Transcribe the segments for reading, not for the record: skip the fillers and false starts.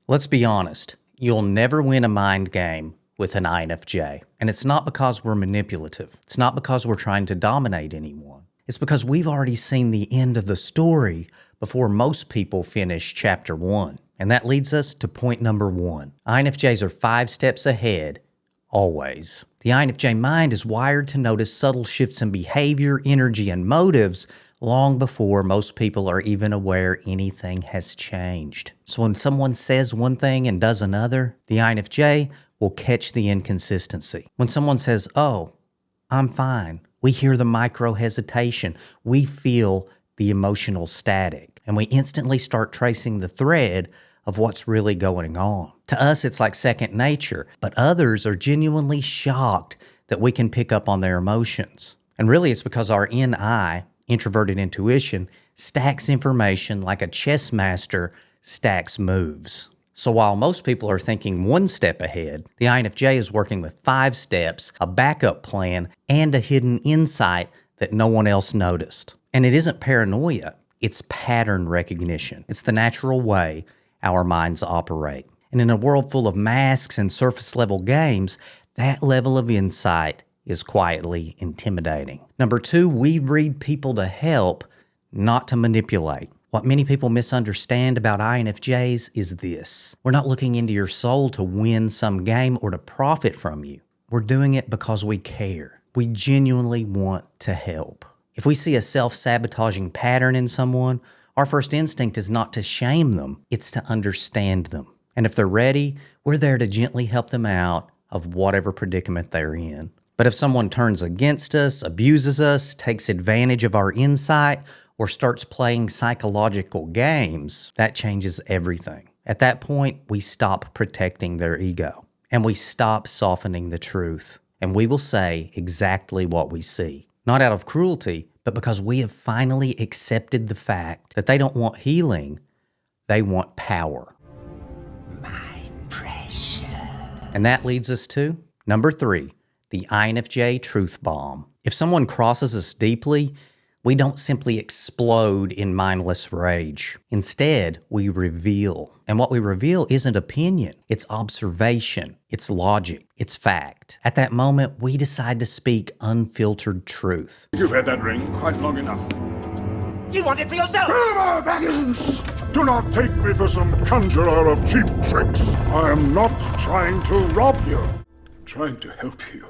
Let's be honest, you'll never win a mind game with an INFJ. And it's not because we're manipulative. It's not because we're trying to dominate anyone. It's because we've already seen the end of the story before most people finish chapter 1. And that leads us to point number 1. INFJs are 5 steps ahead, always. The INFJ mind is wired to notice subtle shifts in behavior, energy, and motives long before most people are even aware anything has changed. So when someone says one thing and does another, the INFJ will catch the inconsistency. When someone says, "Oh, I'm fine," we hear the micro hesitation. We feel the emotional static, and we instantly start tracing the thread of what's really going on. To us, it's like second nature, but others are genuinely shocked that we can pick up on their emotions. And really, it's because our NI, introverted intuition, stacks information like a chess master stacks moves. So while most people are thinking 1 step ahead, the INFJ is working with 5 steps, a backup plan, and a hidden insight that no one else noticed. And it isn't paranoia, it's pattern recognition. It's the natural way our minds operate. And in a world full of masks and surface-level games, that level of insight is quietly intimidating. Number 2, we read people to help, not to manipulate. What many people misunderstand about INFJs is this. We're not looking into your soul to win some game or to profit from you. We're doing it because we care. We genuinely want to help. If we see a self-sabotaging pattern in someone, our first instinct is not to shame them, it's to understand them. And if they're ready, we're there to gently help them out of whatever predicament they're in. But if someone turns against us, abuses us, takes advantage of our insight, or starts playing psychological games, that changes everything. At that point, we stop protecting their ego, and we stop softening the truth, and we will say exactly what we see. Not out of cruelty, but because we have finally accepted the fact that they don't want healing, they want power. My precious. And that leads us to number 3, the INFJ truth bomb. If someone crosses us deeply, we don't simply explode in mindless rage. Instead, we reveal. And what we reveal isn't opinion, it's observation, it's logic, it's fact. At that moment, we decide to speak unfiltered truth. You've had that ring quite long enough. You want it for yourself! Bilbo Baggins! Do not take me for some conjurer of cheap tricks. I am not trying to rob you. I'm trying to help you.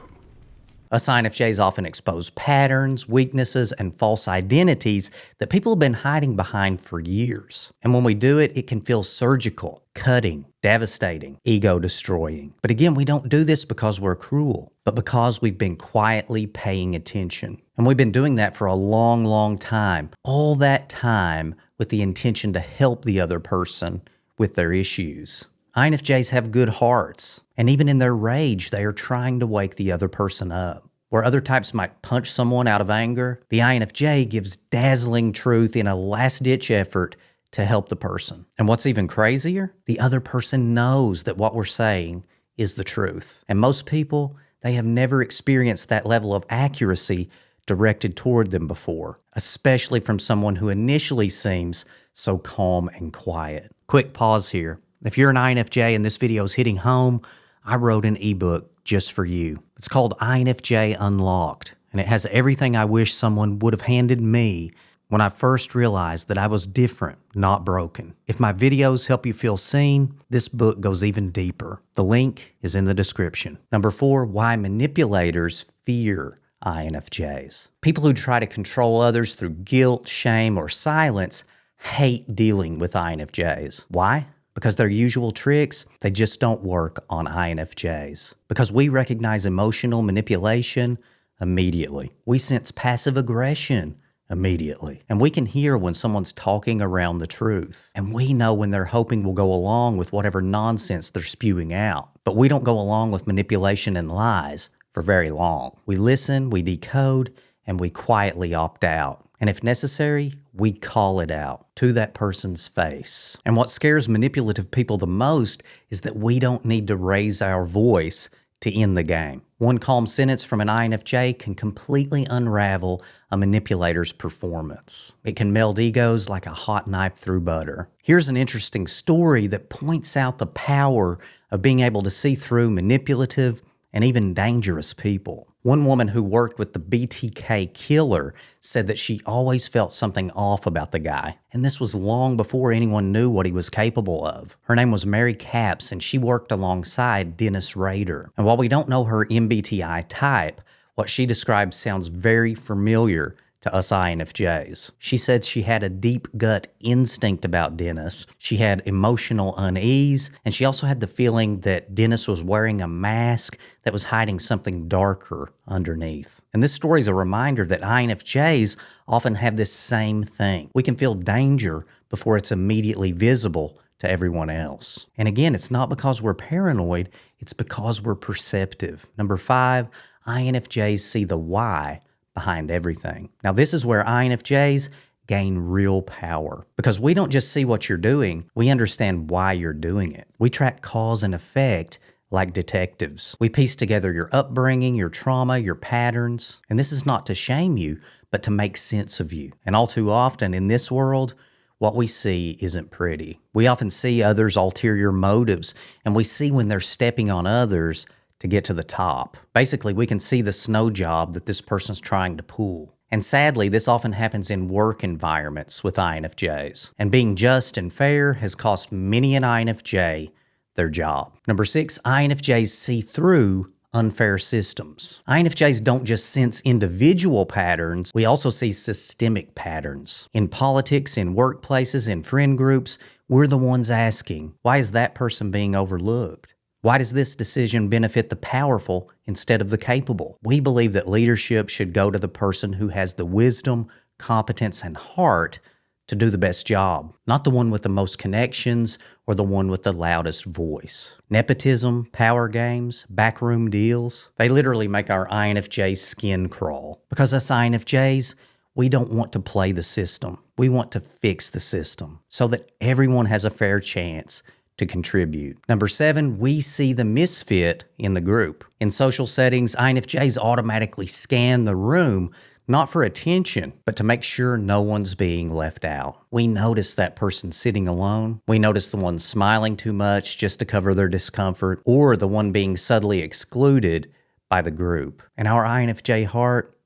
Us INFJs often expose patterns, weaknesses, and false identities that people have been hiding behind for years. And when we do it, it can feel surgical, cutting, devastating, ego-destroying. But again, we don't do this because we're cruel, but because we've been quietly paying attention. And we've been doing that for a long, long time. All that time with the intention to help the other person with their issues. INFJs have good hearts, and even in their rage, they are trying to wake the other person up. Where other types might punch someone out of anger, the INFJ gives dazzling truth in a last-ditch effort to help the person. And what's even crazier, the other person knows that what we're saying is the truth. And most people, they have never experienced that level of accuracy directed toward them before, especially from someone who initially seems so calm and quiet. Quick pause here. If you're an INFJ and this video is hitting home, I wrote an ebook just for you. It's called INFJ Unlocked, and it has everything I wish someone would have handed me when I first realized that I was different, not broken. If my videos help you feel seen, this book goes even deeper. The link is in the description. Number 4, why manipulators fear INFJs. People who try to control others through guilt, shame, or silence hate dealing with INFJs. Why? Because their usual tricks, they just don't work on INFJs. Because we recognize emotional manipulation immediately. We sense passive aggression immediately. And we can hear when someone's talking around the truth. And we know when they're hoping we'll go along with whatever nonsense they're spewing out. But we don't go along with manipulation and lies for very long. We listen, we decode, and we quietly opt out. And if necessary, we call it out to that person's face. And what scares manipulative people the most is that we don't need to raise our voice to end the game. One calm sentence from an INFJ can completely unravel a manipulator's performance. It can meld egos like a hot knife through butter. Here's an interesting story that points out the power of being able to see through manipulative and even dangerous people. One woman who worked with the BTK killer said that she always felt something off about the guy, and this was long before anyone knew what he was capable of. Her name was Mary Capps, and she worked alongside Dennis Rader. And while we don't know her MBTI type, what she described sounds very familiar to us INFJs. She said she had a deep gut instinct about Dennis. She had emotional unease, and she also had the feeling that Dennis was wearing a mask that was hiding something darker underneath. And this story is a reminder that INFJs often have this same thing. We can feel danger before it's immediately visible to everyone else. And again, it's not because we're paranoid, it's because we're perceptive. Number 5, INFJs see the why behind everything. Now, this is where INFJs gain real power because we don't just see what you're doing, we understand why you're doing it. We track cause and effect like detectives. We piece together your upbringing, your trauma, your patterns, and this is not to shame you, but to make sense of you. And all too often in this world, what we see isn't pretty. We often see others' ulterior motives, and we see when they're stepping on others to get to the top. Basically, we can see the snow job that this person's trying to pull. And sadly, this often happens in work environments with INFJs. And being just and fair has cost many an INFJ their job. Number 6, INFJs see through unfair systems. INFJs don't just sense individual patterns, we also see systemic patterns. In politics, in workplaces, in friend groups, we're the ones asking, why is that person being overlooked? Why does this decision benefit the powerful instead of the capable? We believe that leadership should go to the person who has the wisdom, competence, and heart to do the best job, not the one with the most connections or the one with the loudest voice. Nepotism, power games, backroom deals, they literally make our INFJ's skin crawl. Because us INFJs, we don't want to play the system. We want to fix the system so that everyone has a fair chance to contribute. Number 7, we see the misfit in the group. In social settings, INFJs automatically scan the room, not for attention, but to make sure no one's being left out. We notice that person sitting alone. We notice the one smiling too much just to cover their discomfort, or the one being subtly excluded by the group. And our INFJ heart,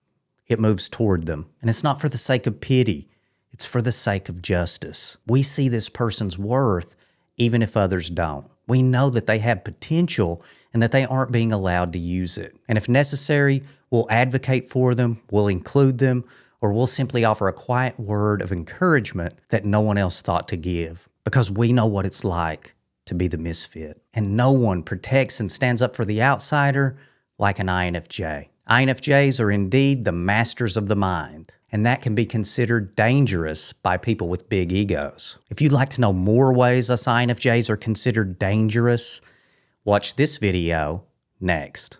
it moves toward them. And it's not for the sake of pity, it's for the sake of justice. We see this person's worth even if others don't. We know that they have potential and that they aren't being allowed to use it. And if necessary, we'll advocate for them, we'll include them, or we'll simply offer a quiet word of encouragement that no one else thought to give, because we know what it's like to be the misfit. And no one protects and stands up for the outsider like an INFJ. INFJs are indeed the masters of the mind, and that can be considered dangerous by people with big egos. If you'd like to know more ways us INFJs are considered dangerous, watch this video next.